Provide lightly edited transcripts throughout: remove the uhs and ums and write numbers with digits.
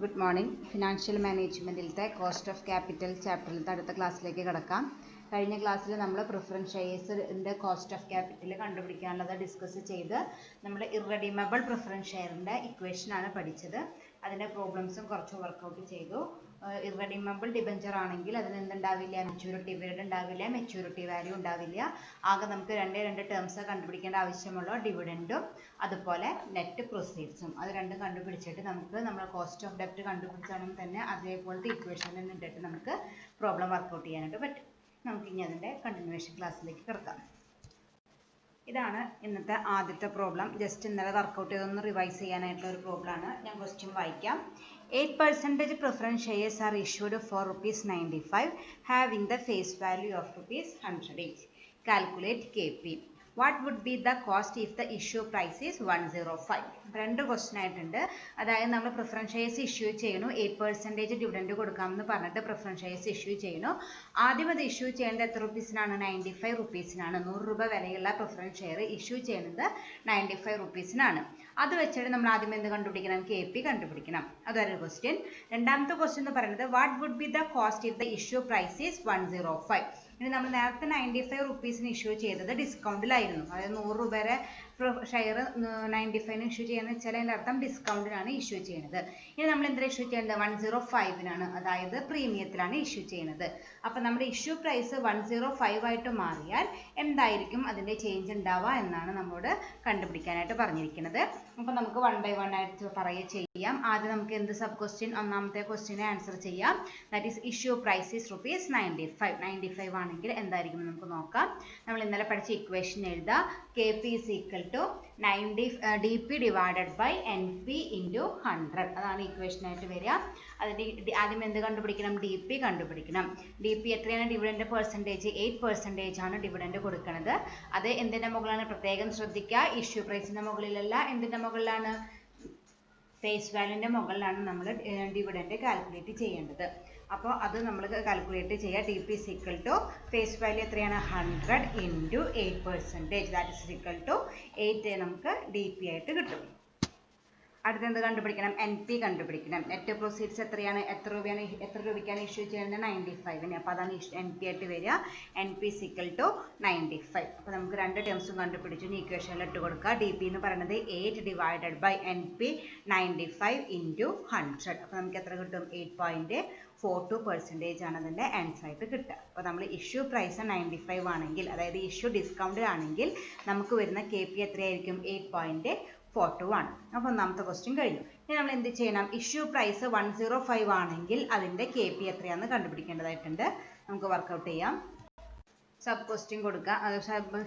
Good morning. Financial മാനേജ്മെൻറ്റിലത്തെ cost of capital ചാപ്റ്ററിലത്തെ അടുത്ത ക്ലാസ്സിലേക്ക് കിടക്കാം. കഴിഞ്ഞ ക്ലാസ്സിൽ നമ്മൾ പ്രിഫറൻസ് ഷെയർസിൻ്റെ കോസ്റ്റ് ഓഫ് ക്യാപിറ്റൽ കണ്ടുപിടിക്കാനുള്ളത് ഡിസ്കസ് ചെയ്ത് നമ്മൾ ഇറഡീമബിൾ പ്രിഫറൻസ് ഷെയറിൻ്റെ ഇക്വേഷനാണ് പഠിച്ചത്. അതിൻ്റെ പ്രോബ്ലംസും കുറച്ച് വർക്കൗട്ട് ചെയ്തു. ഇറഡീമബിൾ ഡിബഞ്ചർ ആണെങ്കിൽ അതിന് എന്തുണ്ടാവില്ല, മെച്യൂരിറ്റി പീരീഡ് ഉണ്ടാവില്ല, മെച്യൂരിറ്റി വാല്യൂ ഉണ്ടാവില്ല. ആകെ നമുക്ക് രണ്ട് ടേംസ് കണ്ടുപിടിക്കേണ്ട ആവശ്യമുള്ള ഡിവിഡൻറ്റും അതുപോലെ നെറ്റ് പ്രൊസീഡ്സും. അത് രണ്ടും കണ്ടുപിടിച്ചിട്ട് നമുക്ക് നമ്മൾ കോസ്റ്റ് ഓഫ് ഡെപ്റ്റ് കണ്ടുപിടിച്ചാണെങ്കിൽ തന്നെ അതേപോലത്തെ ഇക്വേഷനിൽ നിന്നിട്ട് നമുക്ക് പ്രോബ്ലം വർക്കൗട്ട് ചെയ്യാനായിട്ട് പറ്റും. നമുക്കിനി അതിൻ്റെ കണ്ടിന്യൂവേഷൻ ക്ലാസ്സിലേക്ക് കിടക്കാം. ഇതാണ് ഇന്നത്തെ ആദ്യത്തെ പ്രോബ്ലം. ജസ്റ്റ് ഇന്നലെ വർക്കൗട്ട് ചെയ്തൊന്ന് റിവൈസ് ചെയ്യാനായിട്ടുള്ള ഒരു പ്രോബ്ലമാണ്. ഞാൻ ക്വസ്റ്റ്യൻ വായിക്കാം. 8% preference shares are issued for ₹95 having the face value of ₹100 each. Calculate KP. What would be the cost if the issue price is 105? രണ്ട് ക്വസ്റ്റ്യൻ ആയിട്ടുണ്ട്. അതായത് നമ്മൾ പ്രിഫറൻസ് ഷെയർസ് ഇഷ്യൂ ചെയ്യുന്നു, 8% ഡിവിഡൻഡ് കൊടുക്കാമെന്ന് പറഞ്ഞിട്ട് പ്രിഫറൻസ് ഷെയർസ് ഇഷ്യൂ ചെയ്യുന്നു. ആദ്യം അത് ഇഷ്യൂ ചെയ്യേണ്ടത് എത്ര റുപ്പീസിനാണ്? 95 റുപ്പീസിനാണ്. 100 രൂപ വിലയുള്ള പ്രിഫറൻസ് ഷെയർ ഇഷ്യൂ ചെയ്യുന്നത് 95 റുപ്പീസിനാണ്. അത് വെച്ചിട്ട് നമ്മൾ ആദ്യം എന്ത് കണ്ടുപിടിക്കണം? KP കണ്ടുപിടിക്കണം. അതൊരു ക്വസ്റ്റ്യൻ. രണ്ടാമത്തെ ക്വസ്റ്റ്യൻ എന്ന് പറയുന്നത് what would be the cost if the issue price is 105. ഇനി നമ്മൾ നേരത്തെ 95 റുപ്പീസിന് ഇഷ്യൂ ചെയ്തത് ഡിസ്കൗണ്ടിലായിരുന്നു. അതായത് 100 രൂപയുടെ ഷെയർ 95 ഇഷ്യൂ ചെയ്യുന്നത് വെച്ചാൽ അതിൻ്റെ അർത്ഥം ഡിസ്കൗണ്ടിലാണ് ഇഷ്യൂ ചെയ്യുന്നത്. ഇനി നമ്മൾ എന്തിനാണ് ഇഷ്യൂ ചെയ്യേണ്ടത്? 105-നാണ്, അതായത് പ്രീമിയത്തിലാണ് ഇഷ്യൂ ചെയ്യുന്നത്. അപ്പം നമ്മുടെ ഇഷ്യൂ പ്രൈസ് 105 ആയിട്ട് മാറിയാൽ എന്തായിരിക്കും അതിൻ്റെ ചേഞ്ച് ഉണ്ടാവുക എന്നാണ് നമ്മോട് കണ്ടുപിടിക്കാനായിട്ട് പറഞ്ഞിരിക്കുന്നത്. അപ്പം നമുക്ക് 1 by 1 ആയിട്ട് ചെയ്യാം. ആദ്യം നമുക്ക് എന്ത് സബ് ക്വസ്റ്റ്യൻ, ഒന്നാമത്തെ ക്വസ്റ്റ്യനെ ആൻസർ ചെയ്യാം. That is issue price is ₹95. 95 ആണെങ്കിൽ എന്തായിരിക്കും നമുക്ക് നോക്കാം. നമ്മൾ ഇന്നലെ പഠിച്ച ഇക്വേഷൻ എഴുതാം. KP is equal to 90 DP divided by NP into 100. അതാണ് ഇക്വേഷൻ ആയിട്ട് വരിക. അതിൻ്റെ ആദ്യം എന്ത് കണ്ടുപിടിക്കണം? DP കണ്ടുപിടിക്കണം. DP എത്രയാണ്? ഡിവിഡൻഡ് പെർസെൻറ്റേജ് 8% ആണ് ഡിവിഡൻഡ് കൊടുക്കുന്നത്. അത് എന്തിൻ്റെ മുകളിലാണ്? പ്രത്യേകം ശ്രദ്ധിക്കുക. ഇഷ്യൂ പ്രൈസിൻ്റെ മുകളിലല്ല. എന്തിൻ്റെ മുകളിലാണ്? ഫേസ് വാല്യൂൻ്റെ മുകളിലാണ് നമ്മൾ ഡിവിഡൻഡ് കാൽക്കുലേറ്റ് ചെയ്യേണ്ടത്. അപ്പോൾ അത് നമ്മൾ കാൽക്കുലേറ്റ് ചെയ്യുക. DP is equal to face value എത്രയാണ്? 100 into 8%. That is equal to 8 നമുക്ക് DP ആയിട്ട് കിട്ടും. അടുത്ത എന്ത് കണ്ടുപിടിക്കണം? NP കണ്ടുപിടിക്കണം. നെറ്റ് പ്രൊസീഡ്സ് എത്രയാണ്? എത്ര രൂപയ്ക്കാണ് ഇഷ്യൂ ചെയ്യുന്നത്? 95-ന്. അപ്പോൾ അതാണ് NP ആയിട്ട് വരിക. NP is equal to 95. അപ്പോൾ നമുക്ക് രണ്ട് ടേംസും കണ്ടുപിടിച്ചു. ഇക്വേഷനിൽ ഇട്ട് കൊടുക്കുക. DP എന്ന് പറയുന്നത് 8 ഡിവൈഡഡ് ബൈ NP 95 ഇൻറ്റു 100. അപ്പോൾ നമുക്ക് എത്ര കിട്ടും? 8.42% ആണ് അതിൻ്റെ ആൻസർ ആയിട്ട് കിട്ടുക. അപ്പോൾ നമ്മൾ ഇഷ്യൂ പ്രൈസ് 95 ആണെങ്കിൽ, അതായത് ഇഷ്യൂ ഡിസ്കൗണ്ട് ആണെങ്കിൽ നമുക്ക് വരുന്ന KP എത്രയായിരിക്കും? 8.42 ആണ്. അപ്പോൾ ഒന്നാമത്തെ ക്വസ്റ്റ്യൻ കഴിഞ്ഞു. ഇനി നമ്മൾ എന്ത് ചെയ്യണം? ഇഷ്യൂ പ്രൈസ് 105 ആണെങ്കിൽ അതിൻ്റെ KP എത്രയാണെന്ന് കണ്ടുപിടിക്കേണ്ടതായിട്ടുണ്ട്. നമുക്ക് വർക്കൗട്ട് ചെയ്യാം. സബ് ക്വസ്റ്റ്യൻ കൊടുക്കുക,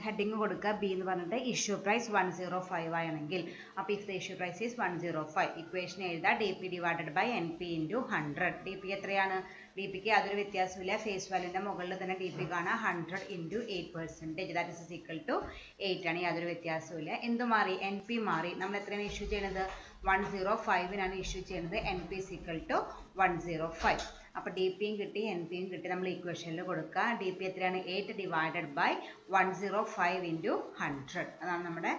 ഹെഡിങ് കൊടുക്കുക. B എന്ന് പറഞ്ഞിട്ട് ഇഷ്യൂ പ്രൈസ് 105 ആണെങ്കിൽ, അപ്പോൾ if the issue price is 105, equation എഴുതാം. DP divided by NP into 100. DP എത്രയാണ്? DPക്ക് യാതൊരു വ്യത്യാസമില്ല. ഫേസ് വാല്യൂൻ്റെ മുകളിൽ തന്നെ DP കാണാം. 100 into 8%. That is equal to 8 ആണ്. യാതൊരു വ്യത്യാസമില്ല. എന്ത് മാറി? NP മാറി. നമ്മൾ എത്രയാണ് ഇഷ്യൂ ചെയ്യുന്നത്? 105-നാണ് ഇഷ്യൂ ചെയ്യുന്നത്. NP is equal to 105. അപ്പോൾ DPയും കിട്ടി, NPയും കിട്ടി. നമ്മൾ ഇക്വേഷനിൽ കൊടുക്കുക. DP എത്രയാണ്? 8 ഡിവൈഡഡ് ബൈ 105 ഇൻറ്റു 100. അതാണ് നമ്മുടെ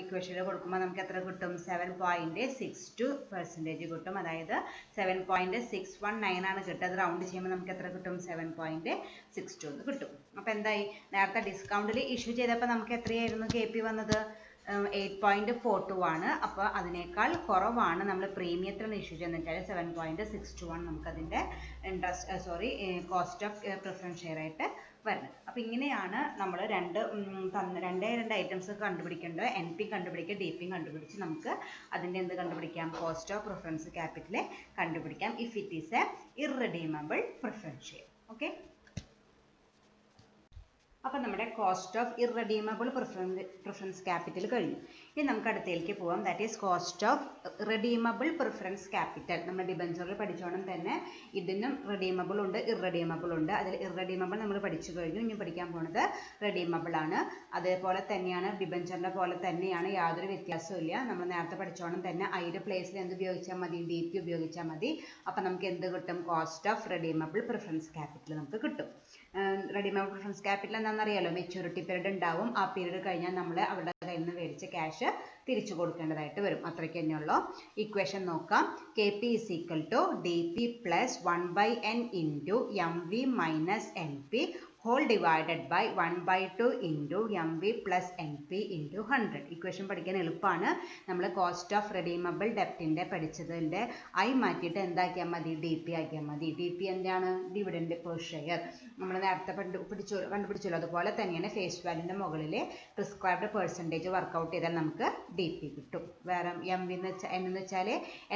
ഇക്വേഷനിൽ കൊടുക്കുമ്പോൾ നമുക്ക് എത്ര കിട്ടും? 7.62% കിട്ടും. അതായത് 7.619 ആണ് കിട്ടുക. അത് റൗണ്ട് ചെയ്യുമ്പോൾ നമുക്ക് എത്ര കിട്ടും? 7.62 എന്ന് കിട്ടും. അപ്പോൾ എന്തായി? നേരത്തെ ഡിസ്കൗണ്ടിൽ ഇഷ്യൂ ചെയ്തപ്പോൾ നമുക്ക് എത്രയായിരുന്നു KP വന്നത്? 8.42 ആണ്. അപ്പോൾ അതിനേക്കാൾ കുറവാണ് നമ്മൾ പ്രീമിയത്തിലാണ് ഇഷ്യൂ ചെയ്യുന്നത്. 7.61 നമുക്കതിൻ്റെ കോസ്റ്റ് ഓഫ് പ്രിഫറൻസ് ഷെയർ ആയിട്ട് വരുന്നത്. അപ്പോൾ ഇങ്ങനെയാണ് നമ്മൾ രണ്ട് ഐറ്റംസ് കണ്ടുപിടിക്കേണ്ടത്. NP കണ്ടുപിടിക്കുക, DP കണ്ടുപിടിച്ച് നമുക്ക് അതിൻ്റെ എന്ത് കണ്ടുപിടിക്കാം? കോസ്റ്റ് ഓഫ് പ്രിഫറൻസ് ക്യാപിറ്റൽ കണ്ടുപിടിക്കാം if it is A irredeemable preference share. Okay. അപ്പോൾ നമ്മുടെ cost of irredeemable preference capital കഴിഞ്ഞു. ഇനി നമുക്ക് അടുത്തേക്ക് പോകാം. That is cost of redeemable preference capital. നമ്മൾ ഡിബഞ്ചറിൽ പഠിച്ചോണം തന്നെ ഇതിനും റിഡീമബിൾ ഉണ്ട്, ഇറഡീമബിൾ ഉണ്ട്. അതിൽ ഇറഡീമബിൾ നമ്മൾ പഠിച്ചു കഴിഞ്ഞു. ഇനി പഠിക്കാൻ പോകുന്നത് റിഡീമബിൾ ആണ്. അതേപോലെ തന്നെയാണ് ഡിബഞ്ചറിൻ്റെ പോലെ തന്നെയാണ്, യാതൊരു വ്യത്യാസവും ഇല്ല. നമ്മൾ നേരത്തെ പഠിച്ചോണം തന്നെ അതിൻ്റെ പ്ലേസിൽ എന്ത് ഉപയോഗിച്ചാൽ മതി? DP ഉപയോഗിച്ചാൽ മതി. അപ്പോൾ നമുക്ക് എന്ത് കിട്ടും? Cost of redeemable preference capital നമുക്ക് കിട്ടും. റിഡീമബിൾ പ്രിഫറൻസ് ക്യാപിറ്റൽ എന്താണെന്നറിയാലോ? മെച്യൂരിറ്റി പീരീഡ് ഉണ്ടാവും. ആ പീരീഡ് കഴിഞ്ഞാൽ നമ്മൾ അവരുടെ കയ്യിൽ നിന്ന് മേടിച്ച ക്യാഷ് തിരിച്ചു കൊടുക്കേണ്ടതായിട്ട് വരും. അത്രയ്ക്ക് തന്നെയുള്ളൂ. ഇക്വേഷൻ നോക്കാം. K P is equal to D P plus 1/n into M V minus N P whole divided by 1/2 into mv plus np into 100. Equation പഠിക്കാൻ എളുപ്പമാണ്. നമ്മൾ കോസ്റ്റ് ഓഫ് റെഡീമബിൾ ഡെപ്റ്റിൻ്റെ പഠിച്ചതിൻ്റെ ഐ മാറ്റിയിട്ട് എന്താക്കിയാൽ മതി, ഡി പി ആക്കിയാൽ മതി. D P എന്താണ്, dividend per share. നമ്മൾ നേരത്തെ കണ്ടുപിടിച്ചല്ലോ. അതുപോലെ തന്നെയാണ് ഫേസ് വാല്യൂൻ്റെ മുകളിൽ പ്രിസ്ക്രൈബ്ഡ് പെർസെൻറ്റേജ് വർക്കൗട്ട് ചെയ്താൽ നമുക്ക് ഡി പി കിട്ടും. വേറെ എം വി എന്ന് വെച്ചാൽ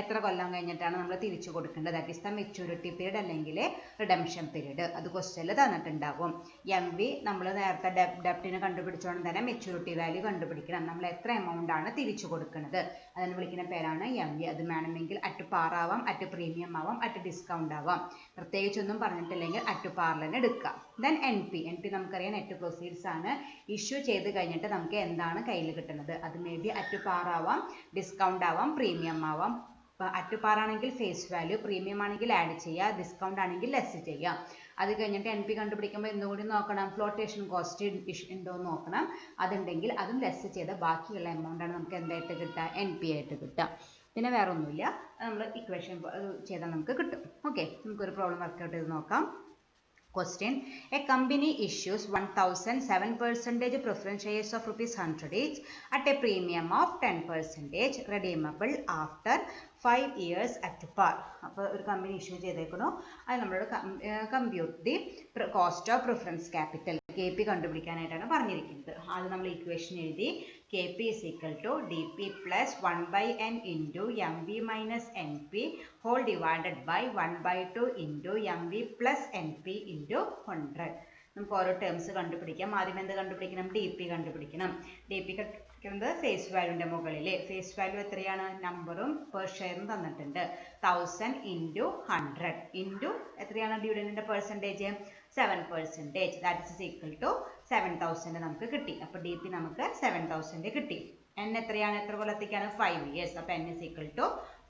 എത്ര കൊല്ലം കഴിഞ്ഞിട്ടാണ് നമ്മൾ തിരിച്ചു കൊടുക്കേണ്ടത്, that is the maturity period അല്ലെങ്കിൽ റിഡംഷൻ പീരീഡ്. അത് ക്വസ്റ്റ്യനിൽ തന്നിട്ടുണ്ടാവും. എം വി നമ്മൾ നേരത്തെ ഡെപ്റ്റിന് കണ്ടുപിടിച്ചോണ്ട് തന്നെ മെച്യൂരിറ്റി വാല്യൂ കണ്ടുപിടിക്കണം. നമ്മൾ എത്ര എമൗണ്ട് ആണ് തിരിച്ചു കൊടുക്കുന്നത് അതിന് വിളിക്കുന്ന പേരാണ് എം വി. അത് വേണമെങ്കിൽ അറ്റ് പാർ ആവാം, അറ്റ് പ്രീമിയം ആവാം, അറ്റ് ഡിസ്കൗണ്ട് ആവാം. പ്രത്യേകിച്ചൊന്നും പറഞ്ഞിട്ടില്ലെങ്കിൽ അറ്റ് പാറിൽ തന്നെ എടുക്കാം. ദെൻ എൻ പി നമുക്കറിയാം നെറ്റ് പ്രൊസീഡ്സ് ആണ്. ഇഷ്യൂ ചെയ്ത് കഴിഞ്ഞിട്ട് നമുക്ക് എന്താണ് കയ്യിൽ കിട്ടുന്നത്, അത് മേ ബി അറ്റ് പാർ ആവാം, ഡിസ്കൗണ്ട് ആവാം, പ്രീമിയം ആവാം. അറ്റ് പാർ ആണെങ്കിൽ ഫേസ് വാല്യൂ, പ്രീമിയം ആണെങ്കിൽ ആഡ് ചെയ്യുക, ഡിസ്കൗണ്ട് ആണെങ്കിൽ ലെസ് ചെയ്യുക. അത് കഴിഞ്ഞിട്ട് എൻ പി കണ്ടുപിടിക്കുമ്പോൾ എന്തുകൂടി നോക്കണം, ഫ്ലോട്ടേഷൻ കോസ്റ്റ് ഉണ്ടോ എന്ന് നോക്കണം. അതുണ്ടെങ്കിൽ അതും ലെസ് ചെയ്ത ബാക്കിയുള്ള എമൗണ്ടാണ് നമുക്ക് എന്തായിട്ട് കിട്ടുക, എൻ പി ആയിട്ട് കിട്ടുക. പിന്നെ വേറെ ഒന്നുമില്ല, നമ്മൾ ഇക്വേഷൻ ചെയ്താൽ നമുക്ക് കിട്ടും. ഓക്കെ, നമുക്കൊരു പ്രോബ്ലം വർക്കൗട്ട് ചെയ്ത് നോക്കാം. Question: A company issues 1,007% preference shares of ₹100 each at a premium of 10%, redeemable after 5 years at par. അപ്പോൾ ഒരു കമ്പനി ഇഷ്യൂ ചെയ്തേക്കണോ, അത് നമ്മളോട് compute the cost of preference capital K P കണ്ടുപിടിക്കാനായിട്ടാണ് പറഞ്ഞിരിക്കുന്നത്. ആദ്യം നമ്മൾ ഇക്വേഷൻ എഴുതി. K P is equal to D P plus 1/n into M V minus N P whole divided by 1/2 into M V plus N P into 100. നമുക്ക് ഓരോ terms കണ്ടുപിടിക്കാം. ആദ്യം എന്ത് കണ്ടുപിടിക്കണം, ഡി പി കണ്ടുപിടിക്കണം. ഡി പി കണ്ടുപിടിക്കുന്നത് face വാല്യൂൻ്റെ മുകളിൽ. ഫേസ് വാല്യൂ എത്രയാണ്, നമ്പറും പെർ ഷെയറും തന്നിട്ടുണ്ട്. 1000 ഇൻറ്റു 100 ഇൻറ്റു എത്രയാണ് ഡിവിഡൻഡിൻ്റെ percentage, 7%. That is equal to 7000 നമുക്ക് കിട്ടി. അപ്പോൾ ഡി പി നമുക്ക് 7000 കിട്ടി. എൻ എത്രയാണ്, എത്ര കൊല്ലത്തേക്കാണ്, 5 years. അപ്പോൾ N is equal to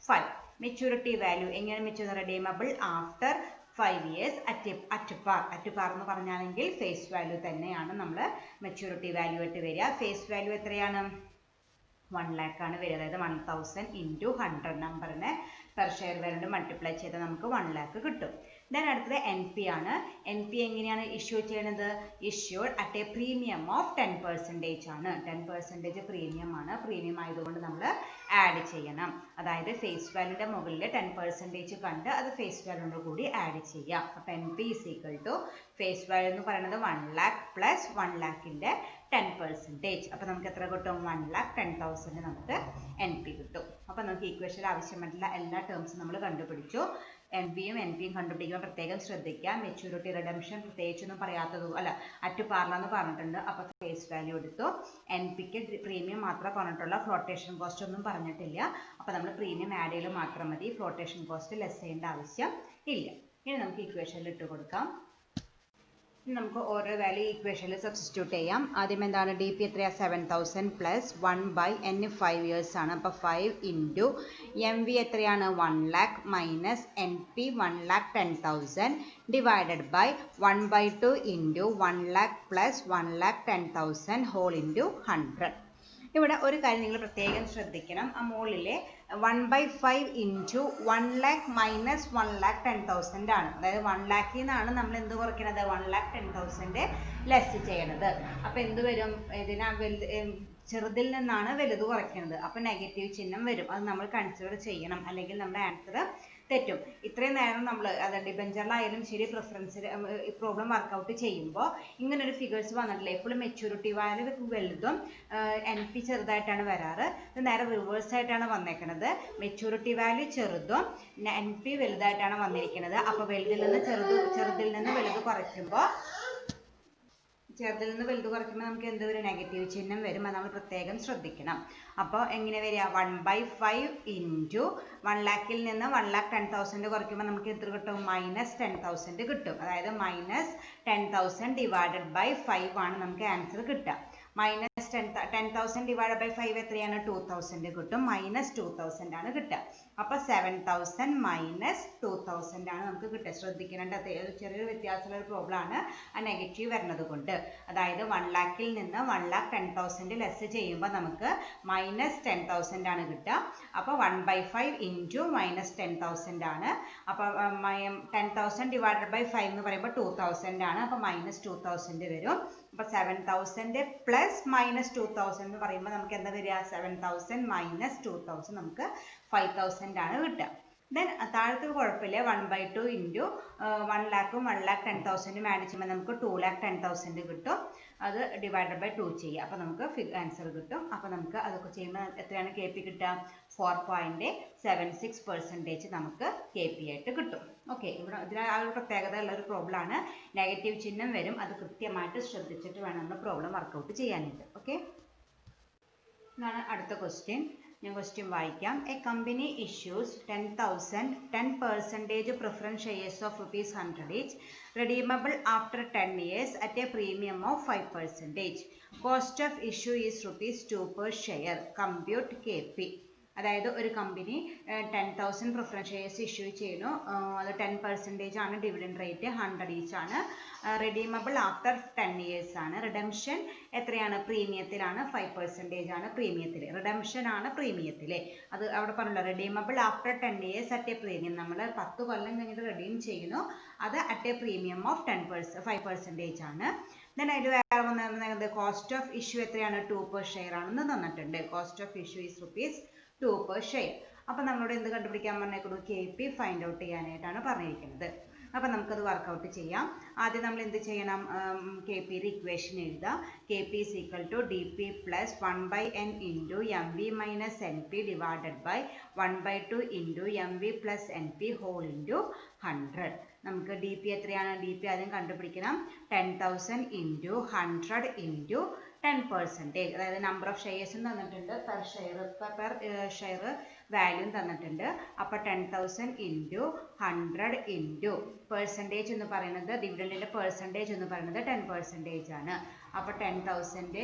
5. Maturity value എങ്ങനെ mature, redeemable after 5 years at par. At par എന്ന് പറഞ്ഞാണെങ്കിൽ ഫേസ് വാല്യൂ തന്നെയാണ് നമ്മൾ മെച്യൂരിറ്റി വാല്യൂ ആയിട്ട് വരിക. ഫേസ് വാല്യൂ എത്രയാണ്, 1 lakh ആണ് വരിക. അതായത് 1000 ഇൻറ്റു 100 നമ്പറിനെ പെർ ഷെയർ വാല്യൂ മൾട്ടിപ്ലൈ ചെയ്താൽ നമുക്ക് 1 lakh കിട്ടും. ദെൻ അടുത്തത് എൻ പി ആണ്. എൻ പി എങ്ങനെയാണ് ഇഷ്യൂ ചെയ്യുന്നത്, issued at a premium of 10% ആണ്. 10% പ്രീമിയം ആണ്. പ്രീമിയം ആയതുകൊണ്ട് നമ്മൾ ആഡ് ചെയ്യണം. അതായത് ഫേസ് വാല്യൂൻ്റെ മുകളിൽ 10% കണ്ട് അത് ഫേസ് വാല്യൂൻ്റെ കൂടി ആഡ് ചെയ്യാം. അപ്പോൾ N P is equal to face value എന്ന് പറയുന്നത് 1 lakh പ്ലസ് 1 lakhൻ്റെ 10%. അപ്പോൾ നമുക്ക് എത്ര കിട്ടും, 1,10,000 നമുക്ക് എൻ പി കിട്ടും. അപ്പോൾ നമുക്ക് ഈക്വേഷനിൽ ആവശ്യമായിട്ടുള്ള എല്ലാ ടേംസും നമ്മൾ കണ്ടുപിടിച്ചു. എൻ പിയും എൻ പിയും കണ്ടുപിടിക്കുമ്പോൾ പ്രത്യേകം ശ്രദ്ധിക്കുക. മെച്യൂരിറ്റി റിഡംഷൻ പ്രത്യേകിച്ചൊന്നും പറയാത്തതും അല്ല, അറ്റ് പാർലെന്ന് പറഞ്ഞിട്ടുണ്ട്. അപ്പോൾ ഫേസ് വാല്യൂ എടുത്തു. എൻ പിക്ക് പ്രീമിയം മാത്രമേ പറഞ്ഞിട്ടുള്ള, ഫ്ലോട്ടേഷൻ കോസ്റ്റ് ഒന്നും പറഞ്ഞിട്ടില്ല. അപ്പോൾ നമ്മൾ പ്രീമിയം ആഡ് ചെയ്യൽ മാത്രം മതി, ഫ്ലോട്ടേഷൻ കോസ്റ്റ് ലെസ് ചെയ്യേണ്ട ആവശ്യം ഇല്ല. ഇനി നമുക്ക് ഇക്വേഷനിൽ ഇട്ട് കൊടുക്കാം. നമുക്ക് ഓരോ വാല്യൂ ഇക്വേഷനിൽ സബ്സ്റ്റിറ്റ്യൂട്ട് ചെയ്യാം. ആദ്യം എന്താണ്, ഡി പി എത്രയാണ്, 7000 പ്ലസ് 1/n 5 years ആണ്. അപ്പോൾ 5 ഇൻറ്റു എം വി എത്രയാണ്, 1 lakh minus N P 1,10,000 divided by 1/2 into 1 lakh plus 1,10,000 whole into 100. ഇവിടെ ഒരു കാര്യം നിങ്ങൾ പ്രത്യേകം ശ്രദ്ധിക്കണം. ആ മുകളിലെ 1/5 ഇൻറ്റു 1 lakh മൈനസ് 1,10,000 ആണ്. അതായത് 1 lakhിൽ നിന്നാണ് നമ്മൾ എന്ത് കുറയ്ക്കുന്നത്, 1,10,000 ലെസ് ചെയ്യണത്. അപ്പോൾ എന്ത് വരും, ഇതിനാ ചെറുതിൽ നിന്നാണ് വലുത് കുറയ്ക്കുന്നത്. അപ്പോൾ നെഗറ്റീവ് ചിഹ്നം വരും. അത് നമ്മൾ കൺസിഡർ ചെയ്യണം, അല്ലെങ്കിൽ നമ്മുടെ ആൻസർ തെറ്റും. ഇത്രയും നേരം നമ്മൾ അത് ഡിബഞ്ചറിലായാലും ശരി, പ്രിഫറൻസിൽ പ്രോബ്ലം വർക്കൗട്ട് ചെയ്യുമ്പോൾ ഇങ്ങനൊരു ഫിഗേഴ്സ് വന്നിട്ടില്ല. എപ്പോഴും മെച്യൂരിറ്റി വാല്യൂ വലുതും എൻ പി ചെറുതായിട്ടാണ് വരാറ്. ഇത് നേരെ റിവേഴ്സ് ആയിട്ടാണ് വന്നേക്കുന്നത്. മെച്യൂരിറ്റി വാല്യൂ ചെറുതും എൻ പി വലുതായിട്ടാണ് വന്നിരിക്കുന്നത്. അപ്പോൾ ചെറുതിൽ നിന്ന് വലുത് കുറയ്ക്കുമ്പോൾ നമുക്ക് എന്ത് വരും, നെഗറ്റീവ് ചിഹ്നം വരും. അത് നമ്മൾ പ്രത്യേകം ശ്രദ്ധിക്കണം. അപ്പോൾ എങ്ങനെ വരിക, 1/5 ഇൻറ്റു 1 lakhിൽ നിന്ന് 1,10,000 കുറയ്ക്കുമ്പോൾ നമുക്ക് എത്ര കിട്ടും, -10,000 കിട്ടും. അതായത് -10,000 ഡിവൈഡഡ് ബൈ 5 ആണ് നമുക്ക് ആൻസർ കിട്ടുക. മൈനസ് 10,000 ഡിവൈഡ് ബൈ 5 എത്രയാണ് 2,000 കിട്ടും. മൈനസ് 2,000 ആണ് കിട്ടുക. അപ്പോൾ 7,000 മൈനസ് 2,000 ആണ് നമുക്ക് കിട്ടുക. ശ്രദ്ധിക്കേണ്ട ചെറിയൊരു വ്യത്യാസമുള്ള ഒരു പ്രോബ്ലം ആണ് ആ നെഗറ്റീവ് വരുന്നത് കൊണ്ട്. അതായത് 1 lakhൽ നിന്ന് 1,10,000 ലെസ് ചെയ്യുമ്പോൾ നമുക്ക് മൈനസ് 10,000 ആണ് കിട്ടുക. അപ്പോൾ 1/5 ഇൻറ്റു മൈനസ് 10,000 ആണ്. അപ്പോൾ 10,000 ഡിവൈഡഡ് ബൈ 5 എന്ന് പറയുമ്പോൾ 2,000 ആണ്. അപ്പോൾ മൈനസ് 2,000 വരും. അപ്പോൾ 7,000 പ്ലസ് മൈനസ് 2,000 എന്ന് പറയുമ്പോൾ നമുക്ക് എന്താ വരിക? 7,000 മൈനസ് 2,000 നമുക്ക് 5,000 ആണ് കിട്ടുക. ദെൻ താഴത്തെ കുഴപ്പമില്ല. 1/2 ഇൻറ്റു 1 lakhും 1,10,000 ആഡ് ചെയ്യുമ്പോൾ നമുക്ക് 2,10,000 കിട്ടും. അത് ഡിവൈഡഡ് ബൈ 2 ചെയ്യുക. അപ്പോൾ നമുക്ക് ആൻസർ കിട്ടും. അപ്പോൾ നമുക്ക് അതൊക്കെ ചെയ്യുമ്പോൾ എത്രയാണ് കെ പി കിട്ടുക? 4.76% നമുക്ക് കെ പി ആയിട്ട് കിട്ടും. ഓക്കെ, ഇവിടെ ഇതിന് ആ ഒരു പ്രത്യേകത ഉള്ള ഒരു പ്രോബ്ലം ആണ്. നെഗറ്റീവ് ചിഹ്നം വരും. അത് കൃത്യമായിട്ട് ശ്രദ്ധിച്ചിട്ട് വേണം നമ്മൾ പ്രോബ്ലം വർക്കൗട്ട് ചെയ്യാനായിട്ട്. ഓക്കെ, ഇതാണ് അടുത്ത ക്വസ്റ്റ്യൻ. ഞാൻ ക്വസ്റ്റ്യൻ വായിക്കാം. A company issues 10% preference shares of ₹100 each, redeemable after 10 years at a premium of 5%. Cost of issue is ₹2 per share. Compute KP. അതായത് ഒരു കമ്പനി 10,000 പ്രിഫറൻസ് ഷെയർസ് ഇഷ്യൂ ചെയ്യുന്നു. അത് 10% ആണ്. ഡിവിഡൻഡ് റേറ്റ് 100 each ആണ്. Redeemable after 10 years ആണ്. Redemption എത്രയാണ്? പ്രീമിയത്തിലാണ്. 5% ആണ് പ്രീമിയത്തിൽ. Redemption ആണ് പ്രീമിയത്തിൽ. അത് അവിടെ പറഞ്ഞല്ലോ. Redeemable after 10 years at a premium. നമ്മൾ 10 കൊല്ലം കഴിഞ്ഞിട്ട് റിഡീം ചെയ്യുന്നു. അത് അറ്റ് എ പ്രീമിയം ഓഫ് 5% ആണ്. ദെൻ അതിൽ വേറെ വന്നത് കോസ്റ്റ് ഓഫ് ഇഷ്യൂ എത്രയാണ്? 2 per share ആണെന്ന് തന്നിട്ടുണ്ട്. Cost of issue is ₹2 per share. അപ്പോൾ നമ്മളോട് എന്ത് കണ്ടുപിടിക്കാൻ പറഞ്ഞേക്കുന്നു? കെ പി ഫൈൻഡ് ഔട്ട് ചെയ്യാനായിട്ടാണ് പറഞ്ഞിരിക്കുന്നത്. അപ്പോൾ നമുക്കത് വർക്കൗട്ട് ചെയ്യാം. ആദ്യം നമ്മൾ എന്ത് ചെയ്യണം? കെ പിയുടെ ഇക്വേഷൻ എഴുതുക. K P is equal to D P plus 1/n into M V minus N P divided by 1/2 into M V plus N P whole into 100. നമുക്ക് ഡി പി എത്രയാണ്? ഡി പി ആദ്യം കണ്ടുപിടിക്കണം. 10,000 into 100 into 10%. അതായത് number of ഷെയർസും തന്നിട്ടുണ്ട്. Per share value തന്നിട്ടുണ്ട്. അപ്പോൾ 10,000 into 100 into percentage എന്ന് പറയുന്നത്, ഡിവിഡൻഡിൻ്റെ പെർസെൻറ്റേജ് എന്ന് പറയുന്നത് 10% ആണ്. അപ്പോൾ 10,000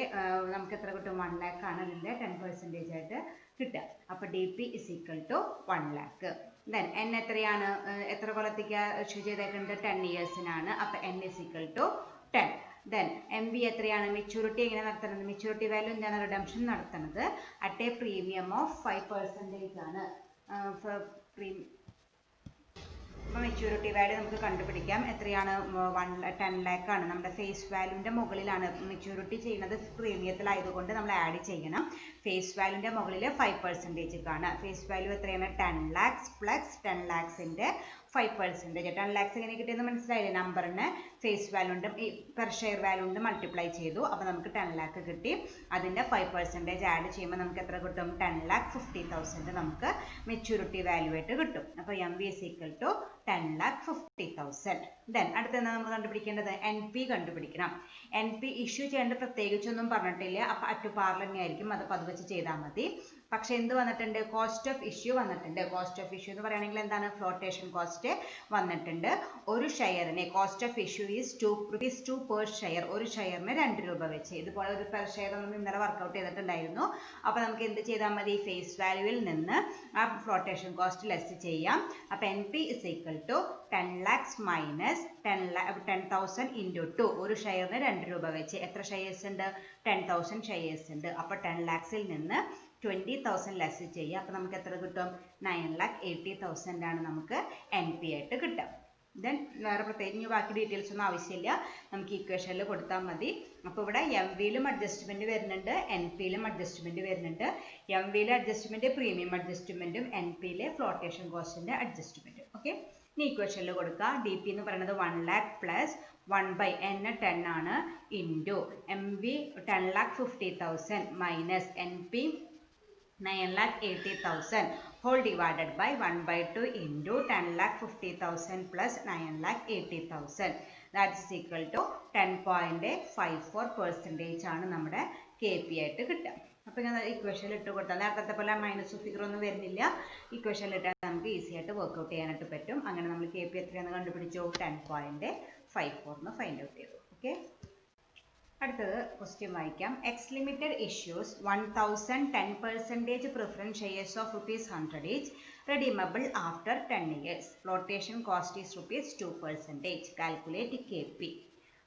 നമുക്ക് എത്ര കിട്ടും? 1 lakh ആണ് ഇതിൻ്റെ 10% ആയിട്ട് കിട്ടുക. അപ്പോൾ D P is equal to 1 lakh. Then N എത്രയാണ്? എത്ര കൊല്ലത്തേക്ക് ഇഷ്യൂ ചെയ്തേക്കുന്നത്? 10 yearsനാണ്. അപ്പോൾ N is equal to 10. Then M V എത്രയാണ്? മെച്യൂരിറ്റി എങ്ങനെ നടത്തുന്നത്? മെച്യൂരിറ്റി വാല്യൂ എന്താണ്? റിഡംഷൻ നടത്തുന്നത് അറ്റ് എ പ്രീമിയം ഓഫ് 5% ആണ്. അപ്പോൾ മെച്യൂരിറ്റി വാല്യൂ നമുക്ക് കണ്ടുപിടിക്കാം. എത്രയാണ്? 10 lakh ആണ്. നമ്മുടെ ഫേസ് വാല്യൂവിൻ്റെ മുകളിലാണ്. മെച്യൂരിറ്റി ചെയ്യുന്നത് പ്രീമിയത്തിലായതുകൊണ്ട് നമ്മൾ ആഡ് ചെയ്യണം. ഫേസ് വാല്യൂവിൻ്റെ മുകളിൽ 5% കാണാം. ഫേസ് വാല്യൂ എത്രയാണ്? 10 lakhs പ്ലസ് 10 lakhsൻ്റെ 5%. 10 lakhs എങ്ങനെ കിട്ടിയെന്ന് മനസ്സിലായില്ലേ? നമ്പറിന് ഫേസ് വാല്യൂ ഉണ്ട്, പെർ ഷെയർ വാല്യൂ ഉണ്ട്, മൾട്ടിപ്ലൈ ചെയ്തു. അപ്പോൾ നമുക്ക് 10 lakh കിട്ടി. അതിൻ്റെ 5% ആഡ് ചെയ്യുമ്പോൾ നമുക്ക് എത്ര കിട്ടും? 10,50,000 നമുക്ക് മെച്യൂരിറ്റി വാല്യൂ ആയിട്ട് കിട്ടും. അപ്പോൾ M V is equal to 10,50,000. Then അടുത്തത് നമ്മൾ കണ്ടുപിടിക്കേണ്ടത് എൻ പി കണ്ടുപിടിക്കണം. എൻ പി ഇഷ്യൂ ചെയ്യേണ്ട പ്രത്യേകിച്ചൊന്നും പറഞ്ഞിട്ടില്ല. അപ്പോൾ അറ്റ് പാർ തന്നെയായിരിക്കും. അത് പതുവച്ച് ചെയ്താൽ മതി. പക്ഷെ എന്ത് വന്നിട്ടുണ്ട്? കോസ്റ്റ് ഓഫ് ഇഷ്യൂ വന്നിട്ടുണ്ട്. കോസ്റ്റ് ഓഫ് ഇഷ്യൂ എന്ന് പറയുകയാണെങ്കിൽ എന്താണ്? ഫ്ലോട്ടേഷൻ കോസ്റ്റ് വന്നിട്ടുണ്ട്. ഒരു ഷെയറിന് cost of issue is ₹2 per share. ഒരു ഷെയറിന് ₹2 വെച്ച്. ഇതുപോലെ ഒരു പെർ ഷെയർ നമ്മൾ ഇന്നലെ വർക്കൗട്ട് ചെയ്തിട്ടുണ്ടായിരുന്നു. അപ്പോൾ നമുക്ക് എന്ത് ചെയ്താൽ മതി? ഫേസ് വാല്യൂവിൽ നിന്ന് ആ ഫ്ലോട്ടേഷൻ കോസ്റ്റ് ലെസ് ചെയ്യാം. അപ്പോൾ N P is equal to 10 lakhs മൈനസ് 10,000 ഇൻറ്റു 2. ഒരു ഷെയറിന് ₹2 വെച്ച്. എത്ര ഷെയർസ് ഉണ്ട്? 10,000 ഷെയർസ് ഉണ്ട്. അപ്പോൾ 10 lakhsൽ നിന്ന് 20,000 ലെസ് ചെയ്യുക. അപ്പോൾ നമുക്ക് എത്ര കിട്ടും? 9,80,000 ആണ് നമുക്ക് എൻ പി ആയിട്ട് കിട്ടുക. ദെൻ വേറെ പ്രത്യേകിച്ച് ബാക്കി ഡീറ്റെയിൽസ് ഒന്നും ആവശ്യമില്ല. നമുക്ക് ഇക്വേഷനിൽ കൊടുത്താൽ മതി. അപ്പോൾ ഇവിടെ എം വിയിലും അഡ്ജസ്റ്റ്മെൻറ്റ് വരുന്നുണ്ട്, എൻ പിയിലും അഡ്ജസ്റ്റ്മെൻറ്റ് വരുന്നുണ്ട്. എം വിയിലെ അഡ്ജസ്റ്റ്മെൻറ്റ് പ്രീമിയം അഡ്ജസ്റ്റ്മെൻറ്റും എൻ പിയിലെ ഫ്ലോട്ടേഷൻ കോസ്റ്റിൻ്റെ അഡ്ജസ്റ്റ്മെൻറ്റും. ഓക്കെ, ഇനി ഇക്വേഷനിൽ കൊടുക്കുക. ഡി പി എന്ന് പറയുന്നത് 1 lakh പ്ലസ് 1/n 10 ആണ് into M V 10,50,000 minus N P 9,80,000 whole divided by 1/2 into 10,50,000 plus 9,80,000. That is equal to 10.54% ആണ് നമ്മുടെ കെ പി ആയിട്ട് കിട്ടുക. അപ്പോൾ ഞാൻ ഇക്വേഷനിൽ ഇട്ട് കൊടുത്താൽ നേരത്തെ പോലെ മൈനസ് ഫിഗർ ഒന്നും വരുന്നില്ല. ഇക്വേഷനിൽ ഇട്ടാൽ നമുക്ക് ഈസി ആയിട്ട് വർക്ക്ഔട്ട് ചെയ്യാനായിട്ട് പറ്റും. അങ്ങനെ നമ്മൾ കെ പി എത്രയാണെന്ന് കണ്ടുപിടിച്ചു? 10.54 ഫൈൻഡ് ഔട്ട് ചെയ്തു. ഓക്കെ, അടുത്തത് ക്വസ്റ്റ്യൻ വായിക്കാം. X limited issues 1000 10% preference shares of ₹100 each redeemable after 10 years. Flotation cost is ₹2%. Calculate KP.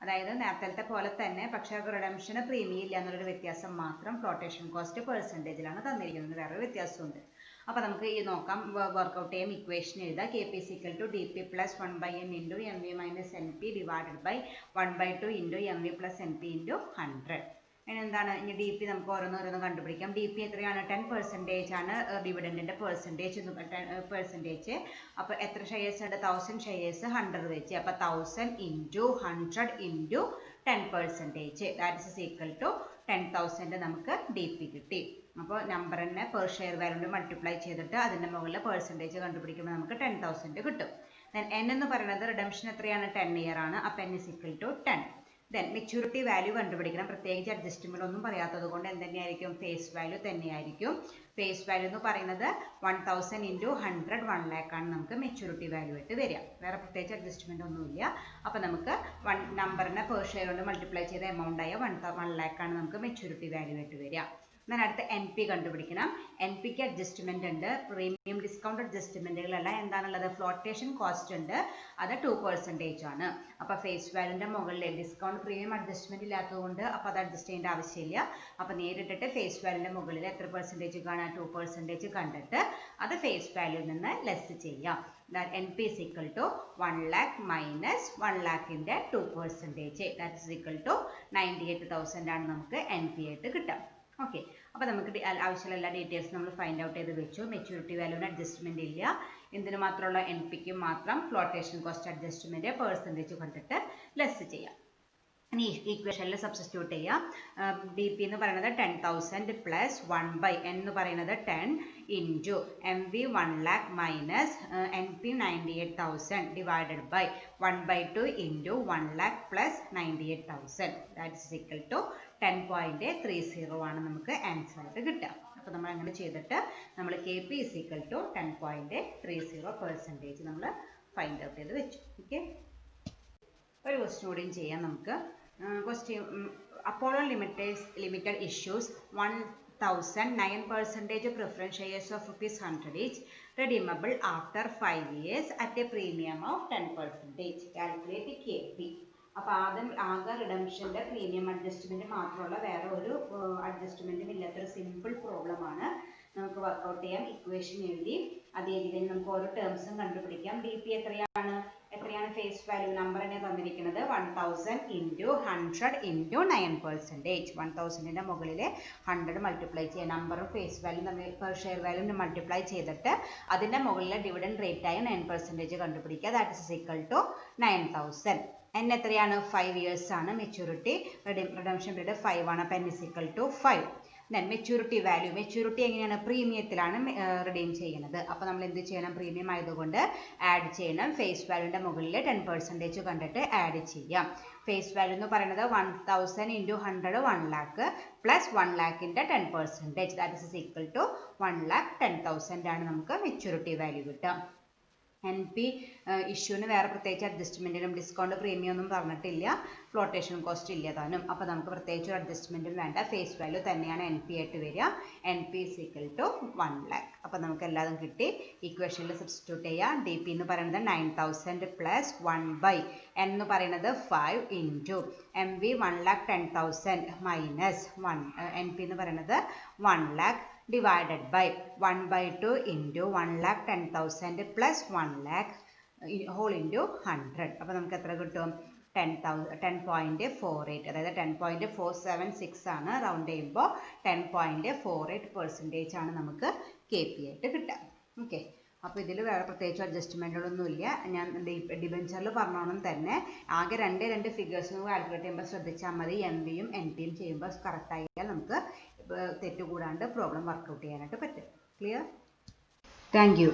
അതായത് നേരത്തെ പോലെ തന്നെ, പക്ഷേ റിഡംഷന് പ്രീമിയം ഇല്ല എന്നുള്ളൊരു വ്യത്യാസം മാത്രം. ഫ്ലോട്ടേഷൻ കോസ്റ്റ് പെർസെൻറ്റേജിലാണ് തന്നിരിക്കുന്നത്, വേറെ വ്യത്യാസമുണ്ട്. അപ്പോൾ നമുക്ക് ഈ നോക്കാം, വർക്കൗട്ട് ചെയ്യാം. ഇക്വേഷൻ എഴുതാം. KP is equal to DP plus 1/n into MV minus NP divided by 1/2 into MV plus NP into 100. ഇനി എന്താണ്, ഇനി DP നമുക്ക് ഓരോന്നോരോന്ന് കണ്ടുപിടിക്കാം. DP എത്രയാണ്? 10% ആണ് ഡിവിഡൻഡിന്റെ പെർസെൻറ്റേജ്. അപ്പോൾ എത്ര ഷെയർസ് ഉണ്ട്? 1000 ഷെയർസ് 100 വെച്ച്. അപ്പോൾ 1000 into 100 into 10%. That is equal to 10,000 നമുക്ക് DP കിട്ടി. അപ്പോൾ നമ്പറിനെ പെർ ഷെയർ വാല്യൂ മൾട്ടിപ്ലൈ ചെയ്തിട്ട് അതിൻ്റെ മുകളിൽ പെർസെൻറ്റേജ് കണ്ടുപിടിക്കുമ്പോൾ നമുക്ക് 10,000 കിട്ടും. ദെൻ n എന്ന് പറയുന്നത് റിഡംഷൻ എത്രയാണ്? 10 ഇയർ ആണ്. അപ്പോൾ n is equal to 10. Then maturity value കണ്ടുപിടിക്കണം. പ്രത്യേകിച്ച് അഡ്ജസ്റ്റ്മെന്റ് ഒന്നും പറയാത്തത് കൊണ്ട് എന്തെങ്കിലും ഫേസ് വാല്യൂ തന്നെയായിരിക്കും. ഫേസ് വാല്യൂ എന്ന് പറയുന്നത് 1000 into 100 1 lakh ആണ് നമുക്ക് മെച്യൂരിറ്റി വാല്യൂ ആയിട്ട് വരിക. വേറെ പ്രത്യേകിച്ച് അഡ്ജസ്റ്റ്മെന്റ് ഒന്നുമില്ല. അപ്പോൾ നമുക്ക് നമ്പറിനെ പെർ ഷെയർ കൊണ്ട് മൾട്ടിപ്ലൈ ചെയ്ത എമൗണ്ട് ആയ 1 lakh ആണ് നമുക്ക് മെച്യൂരിറ്റി വാല്യൂ ആയിട്ട് വരിക. എന്നാൽ അടുത്ത NP കണ്ടുപിടിക്കണം. NPക്ക് അഡ്ജസ്റ്റ്മെന്റ് ഉണ്ട്, പ്രീമിയം ഡിസ്കൗണ്ട് അഡ്ജസ്റ്റ്മെന്റുകളല്ല. എന്താണുള്ളത്? ഫ്ലോട്ടേഷൻ കോസ്റ്റ് ഉണ്ട്, അത് 2% ആണ്. അപ്പോൾ ഫേസ് വാല്യൂന്റെ മുകളിൽ ഡിസ്കൗണ്ട് പ്രീമിയം അഡ്ജസ്റ്റ്മെന്റ് ഇല്ലാത്തതുകൊണ്ട് അപ്പോൾ അത് അഡ്ജസ്റ്റ് ചെയ്യേണ്ട ആവശ്യമില്ല. അപ്പോൾ നേരിട്ടിട്ട് ഫേസ് വാല്യൂന്റെ മുകളിൽ എത്ര പെർസെൻറ്റേജ് കാണാൻ? 2% കണ്ടിട്ട് അത് ഫേസ് വാല്യൂയിൽ നിന്ന് ലെസ് ചെയ്യാം. NP is equal to 1 lakh minus 1 lakhന്റെ 2%. that is equal to 98,000 ആണ് നമുക്ക് NP ആയിട്ട് കിട്ടുക. ഓക്കെ, അപ്പോൾ നമുക്ക് ആവശ്യമുള്ള എല്ലാ ഡീറ്റെയിൽസ് നമ്മൾ ഫൈൻഡ് ഔട്ട് ചെയ്ത് വെച്ചു. മെച്യൂരിറ്റി വാല്യൂവിന് അഡ്ജസ്റ്റ്മെന്റ് ഇല്ല. എന്തിനു മാത്രമുള്ള NPക്ക് മാത്രം ഫ്ലോട്ടേഷൻ കോസ്റ്റ് അഡ്ജസ്റ്റ്മെന്റ് പെർസെൻറ്റേജ് കണ്ടിട്ട് ലെസ് ചെയ്യാം. ഇനി ഈക്വേഷനിൽ സബ്സ്റ്റിറ്റ്യൂട്ട് ചെയ്യാം. DP എന്ന് പറയുന്നത് 10,000 പ്ലസ് 1/n എന്ന് പറയുന്നത് 10 into MV 1 lakh minus NP 98,000 divided by 1/2 into 1 lakh plus 98,000. That is equal to 10.30 ആണ് നമുക്ക് ആൻസർ ആയിട്ട് കിട്ടുക. അപ്പോൾ നമ്മൾ അങ്ങനെ ചെയ്തിട്ട് നമ്മൾ KP is equal to 10.30% നമ്മൾ ഫൈൻഡ് ഔട്ട് ചെയ്ത് വെച്ചു. ഓക്കെ, ഒരു ക്വസ്റ്റ്യൻ കൂടിയും ചെയ്യാം നമുക്ക്. Question Apollo limited issues 1000 9% preference shares of ₹100 each redeemable after 5 years at a premium of 10%. Calculate KP. അപ്പോൾ ആകെ റിഡംഷന്റെ പ്രീമിയം അഡ്ജസ്റ്റ്മെന്റ് മാത്രമുള്ള വേറെ ഒരു അഡ്ജസ്റ്റ്മെന്റും ഇല്ലാത്തൊരു സിമ്പിൾ പ്രോബ്ലം ആണ്. നമുക്ക് വർക്കൗട്ട് ചെയ്യാം. ഇക്വേഷൻ എഴുതി അതേ രീതിയിൽ നമുക്ക് ഓരോ ടേംസും കണ്ടുപിടിക്കാം. DP എത്രയാണ് ഫേസ് വാല്യൂ? നമ്പർ തന്നെ തന്നിരിക്കുന്നത് 1000 into 100 into 9%. 1000ന്റെ മുകളിൽ 100 മൾട്ടിപ്ലൈ ചെയ്യുക. നമ്പറും ഫേസ് വാല്യൂ നമ്മൾ പെർ ഷെയർ വാല്യൂ മൾട്ടിപ്ലൈ ചെയ്തിട്ട് അതിന്റെ മുകളിലെ ഡിവിഡൻഡ് റേറ്റ് ആയ 9% കണ്ടുപിടിക്കുക. That is equal to 9,000. n എത്രയാണ്? 5 ഇയേഴ്സ് ആണ് മെച്യൂരിറ്റി. റിഡംഷൻ പീരീഡ് 5 ആണ്. അപ്പോൾ n is equal to 5. Then maturity value. Maturity എങ്ങനെയാണ്? പ്രീമിയത്തിലാണ് റിഡീം ചെയ്യുന്നത്. അപ്പോൾ നമ്മൾ എന്ത് ചെയ്യണം? പ്രീമിയം ആയതുകൊണ്ട് ആഡ് ചെയ്യണം. ഫേസ് വാല്യൂന്റെ മുകളിൽ 10% കണ്ടിട്ട് ആഡ് ചെയ്യാം. ഫേസ് വാല്യൂ എന്ന് പറയുന്നത് 1000 into 100 1 lakh പ്ലസ് 1 lakhന്റെ 10%. ദാറ്റ് ഇസ് ഈക്വൽ ടു 1,10,000 ആണ് നമുക്ക് മെച്യൂരിറ്റി വാല്യൂ കിട്ടുക. NP ഇഷ്യൂവിന് വേറെ പ്രത്യേകിച്ച് അഡ്ജസ്റ്റ്മെന്റിനും ഡിസ്കൗണ്ട് പ്രീമിയം ഒന്നും പറഞ്ഞിട്ടില്ല. ഫ്ലോട്ടേഷൻ കോസ്റ്റ് ഇല്ല താനും. അപ്പോൾ നമുക്ക് പ്രത്യേകിച്ച് ഒരു അഡ്ജസ്റ്റ്മെന്റും വേണ്ട. ഫേസ് വാല്യൂ തന്നെയാണ് NP ആയിട്ട് വരിക. NP is equal to 1 lakh. അപ്പോൾ നമുക്ക് എല്ലാതും കിട്ടി. ഇക്വേഷനിൽ സബ്സ്റ്റിറ്റ്യൂട്ട് ചെയ്യാം. DP എന്ന് പറയുന്നത് 9,000 പ്ലസ് 1/n എന്ന് പറയുന്നത് 5 ഇൻറ്റു MV 1,10,000 മൈനസ് 1 NP എന്ന് പറയുന്നത് 1 lakh divided by 1/2 into 1,10,000 plus 1 lakh whole into 100. അപ്പോൾ നമുക്ക് എത്ര കിട്ടും? 10.48. അതായത് 10.476 ആണ്. റൗണ്ട് ചെയ്യുമ്പോൾ 10.48% ആണ് നമുക്ക് KP ആയിട്ട് കിട്ടുക. ഓക്കെ, അപ്പോൾ ഇതിൽ വേറെ പ്രത്യേകിച്ച് അഡ്ജസ്റ്റ്മെൻറ്റുകളൊന്നുമില്ല. ഞാൻ ഡിബെഞ്ചറിൽ പറഞ്ഞോണം തന്നെ ആകെ രണ്ട് ഫിഗേഴ്സ് കാൽക്കുലേറ്റ് ചെയ്യുമ്പോൾ ശ്രദ്ധിച്ചാൽ മതി. MVയും NPയും ചെയ്യുമ്പോൾ കറക്റ്റ് ആയാൽ നമുക്ക് തെറ്റുകൂടാണ്ട് പ്രോബ്ലം വർക്കൗട്ട് ചെയ്യാനായിട്ട് പറ്റും. ക്ലിയർ? Thank you.